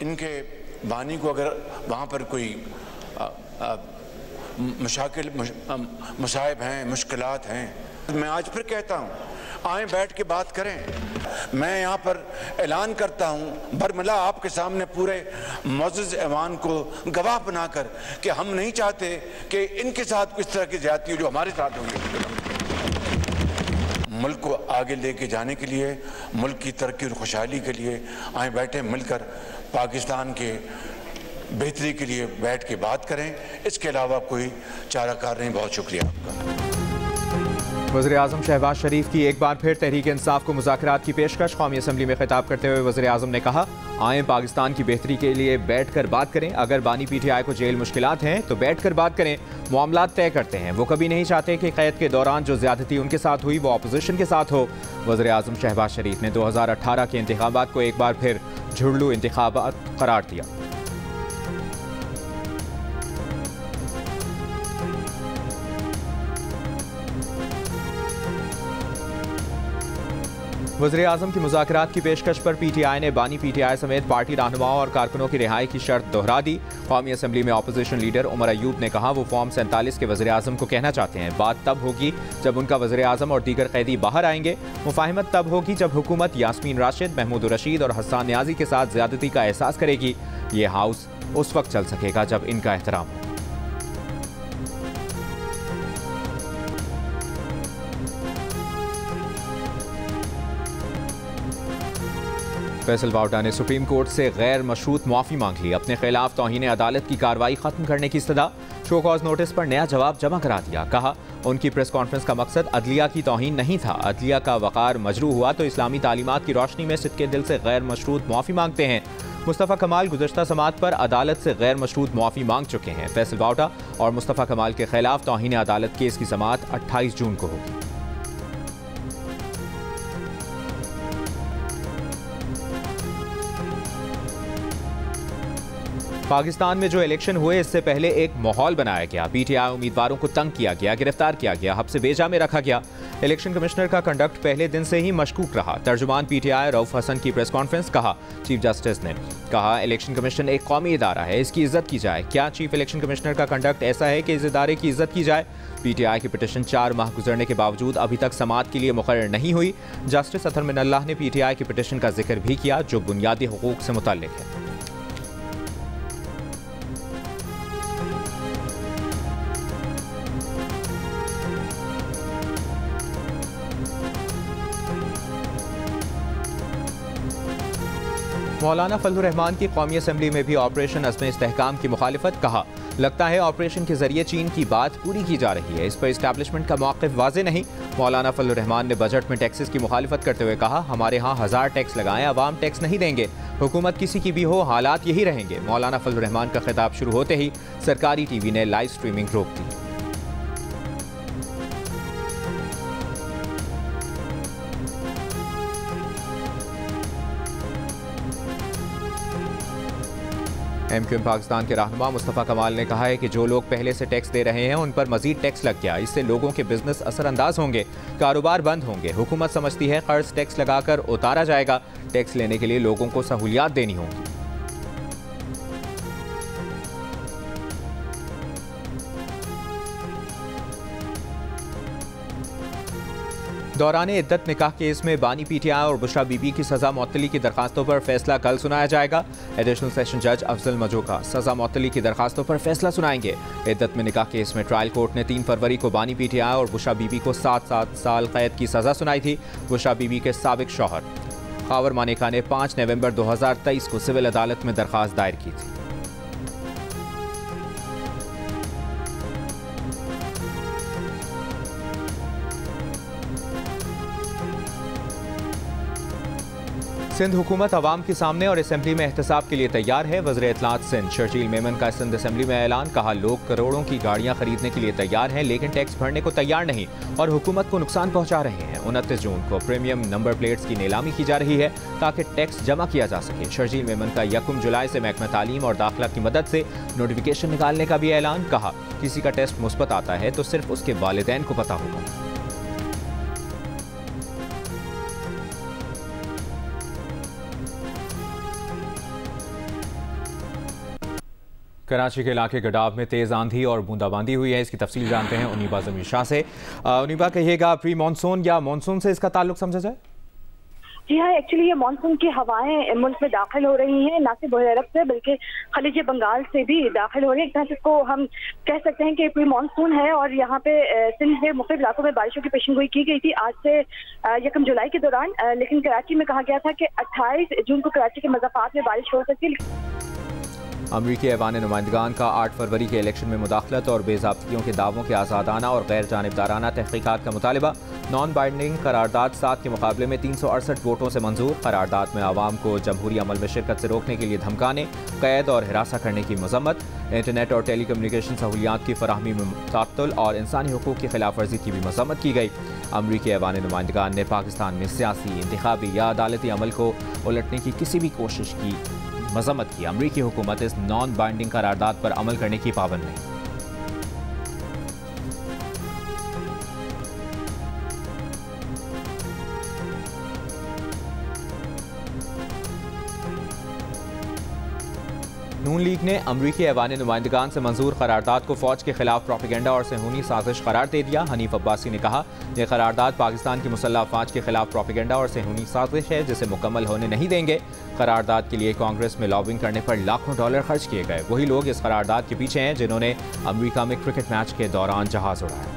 इनके बानी को अगर वहाँ पर कोई मसाइब हैं, मुश्किलात हैं, मैं आज फिर कहता हूँ, आए बैठ के बात करें। मैं यहाँ पर ऐलान करता हूँ बरमला आपके सामने पूरे मुअज़्ज़ज़ ऐवान को गवाह बनाकर कि हम नहीं चाहते कि इनके साथ किस तरह की ज़्यादती हो जो हमारे साथ हुई। मुल्क को आगे लेके जाने के लिए, मुल्क की तरक्की और खुशहाली के लिए आए बैठे मिलकर पाकिस्तान के बेहतरी के लिए बैठ के बात करें। इसके अलावा कोई चाराकार नहीं। बहुत शुक्रिया आपका। वज़ीर-ए-आज़म शहबाज शरीफ की एक बार फिर तहरीक इंसाफ को मुज़ाकरात की पेशकश। कौमी असम्बली में खिताब करते हुए वज़ीर-ए-आज़म ने कहा, आएँ पाकिस्तान की बेहतरी के लिए बैठ कर बात करें। अगर बानी PTI को जेल मुश्किलात हैं तो बैठ कर बात करें, मामलात तय करते हैं। वो कभी नहीं चाहते कि क़ैद के दौरान जो ज़्यादती उनके साथ हुई वो अपोजिशन के साथ हो। वज़ीर-ए-आज़म शहबाज शरीफ ने 2018 के इंतखाबात को एक बार फिर झुरलू इंतखाबात करार दिया। वज़ीर-ए-आज़म की मुज़ाकरात की पेशकश पर PTI ने बानी PTI समेत पार्टी रहनुमाओं और कारकुनों की रिहाई की शर्त दोहरा दी। कौमी असम्बली में अपोजिशन लीडर उमर अयूब ने कहा, वो फॉर्म 47 के वज़ीर-ए-आज़म को कहना चाहते हैं, बात तब होगी जब उनका वज़ीर-ए-आज़म और दीगर कैदी बाहर आएंगे। मुफाहिमत तब होगी जब हुकूमत यास्मीन राशिद, महमूद रशीद और हसन न्याजी के साथ ज़्यादती का एहसास करेगी। ये हाउस उस वक्त चल सकेगा जब इनका एहतराम हो। फैसल वावडा ने सुप्रीम कोर्ट से गैर मशरूत मुआफ़ी मांग ली। अपने खिलाफ तौहीन अदालत की कार्रवाई खत्म करने की इस्तदा। शो कॉज नोटिस पर नया जवाब जमा करा दिया। कहा, उनकी प्रेस कॉन्फ्रेंस का मकसद अदलिया की तौहीन नहीं था। अदलिया का वक़ार मजरू हुआ तो इस्लामी तालीमात की रोशनी में सिद्क़े दिल से गैर मशरूत मुआफ़ी मांगते हैं। मुस्तफ़ा कमाल गुज़श्ता समात पर अदालत से गैर मशरूत मुआफ़ी मांग चुके हैं। फैसल वावडा और मुस्तफ़ा कमाल के खिलाफ तौहीन अदालत केस की समात 28 जून को होगी। पाकिस्तान में जो इलेक्शन हुए इससे पहले एक माहौल बनाया गया। PTI उम्मीदवारों को तंग किया गया, गिरफ्तार किया गया, हब्से बेजा में रखा गया। इलेक्शन कमिश्नर का कंडक्ट पहले दिन से ही मशकूक रहा। तर्जुमान PTI रऊफ हसन की प्रेस कॉन्फ्रेंस। कहा, चीफ जस्टिस ने कहा, इलेक्शन कमीशन एक कौमी इदारा है, इसकी इज्जत की जाए। क्या चीफ इलेक्शन कमिश्नर का कंडक्ट ऐसा है कि इस इदारे की इज्जत की जाए? PTI की पिटीशन 4 माह गुजरने के बावजूद अभी तक समाअत के लिए मुकर्रर नहीं हुई। जस्टिस अतर मिनल्लाह ने PTI की पिटीशन का जिक्र भी किया जो बुनियादी हुकूक से मुतल्लिक है। मौलाना फजलुर रहमान की कौमी असम्बली में भी ऑपरेशन अज़्म इस्तेहकाम की मुखालिफत। कहा, लगता है ऑपरेशन के जरिए चीन की बात पूरी की जा रही है। इस पर इस्टेब्लिशमेंट का मौक़िफ़ वाज़ेह नहीं। मौलाना फजलुर रहमान ने बजट में टैक्सेस की मुखालिफत करते हुए कहा, हमारे यहाँ 1000 टैक्स लगाएं, अवाम टैक्स नहीं देंगे। हुकूमत किसी की भी हो, हालात यही रहेंगे। मौलाना फजलुर रहमान का खिताब शुरू होते ही सरकारी TV ने लाइव स्ट्रीमिंग रोक दी। MQM पाकिस्तान के रहनुमा मुस्तफ़ा कमाल ने कहा है कि जो लोग पहले से टैक्स दे रहे हैं उन पर मजीद टैक्स लग गया। इससे लोगों के बिजनेस असरअंदाज होंगे, कारोबार बंद होंगे। हुकूमत समझती है कर्ज टैक्स लगाकर उतारा जाएगा। टैक्स लेने के लिए लोगों को सहूलियात देनी होंगी। दौरान इद्दत निकाह केस में बानी PTI और बुशरा बीबी की सजा मुअत्तली की दरखास्तों पर फैसला कल सुनाया जाएगा। एडिशनल सेशन जज अफजल मजोका सजा मुअत्तली की दरखास्तों पर फैसला सुनाएंगे। इद्दत में निकाह केस में ट्रायल कोर्ट ने 3 फरवरी को बानी PTI और बुशरा बीबी को 7 साल कैद की सजा सुनाई थी। बुशरा बीबी के साबिक शौहर खावर मानेका ने 5 नवंबर 2023 को सिविल अदालत में दरखास्त दायर की थी। सिंध हुकूमत अवाम के सामने और असम्बली में एहतसाब के लिए तैयार है। वज़ीर इत्तलात सिंध शर्जील मेमन का सिंध असम्बली में ऐलान। कहा, लोग करोड़ों की गाड़ियां खरीदने के लिए तैयार हैं लेकिन टैक्स भरने को तैयार नहीं और हुकूमत को नुकसान पहुंचा रहे हैं। 29 जून को प्रीमियम नंबर प्लेट्स की नीलामी की जा रही है ताकि टैक्स जमा किया जा सके। शर्जील मेमन का 1 जुलाई से महकमा तालीम और दाखिला की मदद से नोटिफिकेशन निकालने का भी ऐलान। कहा, किसी का टेस्ट मुस्बत आता है तो सिर्फ उसके वालिदैन को पता होगा। कराची के इलाके गडाव में तेज आंधी और बूंदाबांदी हुई है। इसकी तफसील जानते हैं उनीबा जमीर शाह से। उनीबा, कहिएगा, प्री मानसून या मानसून से इसका ताल्लुक समझा जाए? जी हाँ, एक्चुअली ये मानसून की हवाएं मुल्क में दाखिल हो रही हैं, ना सिर्फ बहर अरब से बल्कि खलीज बंगाल से भी दाखिल हो रही है। एक तरह से इसको हम कह सकते हैं कि प्री मानसून है और यहाँ पे सिंध में मुख्तलिफ इलाकों में बारिशों की पेशेनगोई की गई थी आज से 1 जुलाई के दौरान, लेकिन कराची में कहा गया था कि 28 जून को कराची के मज़ाफ़ात में बारिश हो सकती है। अमरीकी ऐवान नुमाइंदगान का 8 फरवरी के इलेक्शन में मुदाखलत और बेज़ाब्तियों के दावों के आज़ादाना और गैर जानिबदाराना तहक़ीक़ात का मुतालिबा। नॉन बाइंडिंग करारदाद 7 के मुकाबले में 368 वोटों से मंजूर। करारदाद में आवाम को जमहूरी अमल में शिरकत से रोकने के लिए धमकाने, कैद और हिरासा करने की मजम्मत। इंटरनेट और टेली कम्युनिकेशन सहूलियात की फराहमी में तातुल और इंसानी हुकूक की खिलाफ वर्जी की भी मजम्मत की गई। अमरीकी ऐवान नुमाइंदगान ने पाकिस्तान में सियासी, इंतखाबी या अदालती अमल को उलटने की किसी भी कोशिश की मजम्मत की। अमरीकी हुकूमत इस नॉन बाइंडिंग करारदाद पर अमल करने की पाबंद नहीं। नून लीग ने अमरीकी ऐवान नुमाइंदगान से मंजूर करारदाद को फौज के खिलाफ प्रोपेगेंडा और सेहूनी साजिश करार दे दिया। हनीफ अब्बासी ने कहा, यह करारदाद पाकिस्तान की मुसल्लह अफवाज के खिलाफ प्रोपेगेंडा और सेहूनी साजिश है जिसे मुकम्मल होने नहीं देंगे। करारदाद के लिए कांग्रेस में लॉबिंग करने पर लाखों डॉलर खर्च किए गए। वही लोग इस करारदाद के पीछे हैं जिन्होंने अमरीका में क्रिकेट मैच के दौरान जहाज उड़ाया।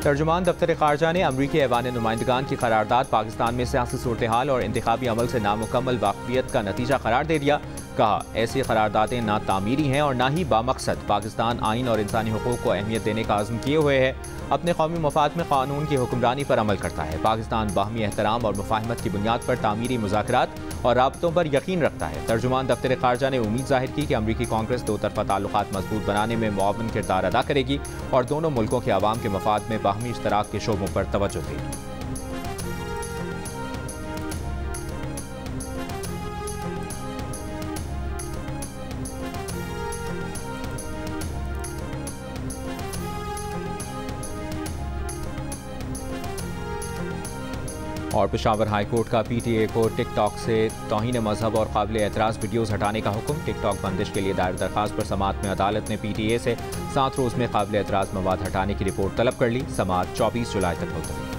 तर्जुमान दफ्तर खारजा ने अमरीकी ऐवान नुमाइंदगान की करारदाद पाकिस्तान में सियासी सूरत हाल और इंतखाबी अमल से नामुकम्मल वाकफियत का नतीजा करार दे दिया। कहा, ऐसी करारदादें ना तामीरी हैं और ना ही बामकसद। पाकिस्तान आइन और इंसानी हुकूक को अहमियत देने का अज़्म किए हुए है, अपने कौमी मफाद में कानून की हुक्मरानी पर अमल करता है। पाकिस्तान बाहमी एहतराम और मुफाहमत की बुनियाद पर तामीरी मुज़ाकरात और राबतों पर यकीन रखता है। तर्जुमान दफ्तर खारजा ने उम्मीद जाहिर की कि अमरीकी कांग्रेस दो तरफा ताल्लुकात मजबूत बनाने में मुआवन किरदार अदा करेगी और दोनों मुल्कों के अवाम के मफाद में बाहमी इश्तराक के शोबों पर तवज्जो देगी। और पेशावर हाई कोर्ट का PTA को टिकटॉक से तौहीन मजहब और काबिल एतराज़ वीडियोज़ हटाने का हुक्म। टिकटॉक बंदिश के लिए दायर दरखास्त पर समाअत में अदालत ने PTA से 7 रोज़ में काबिल एतराज़ मवाद हटाने की रिपोर्ट तलब कर ली। समाअत 24 जुलाई तक मुलतवी।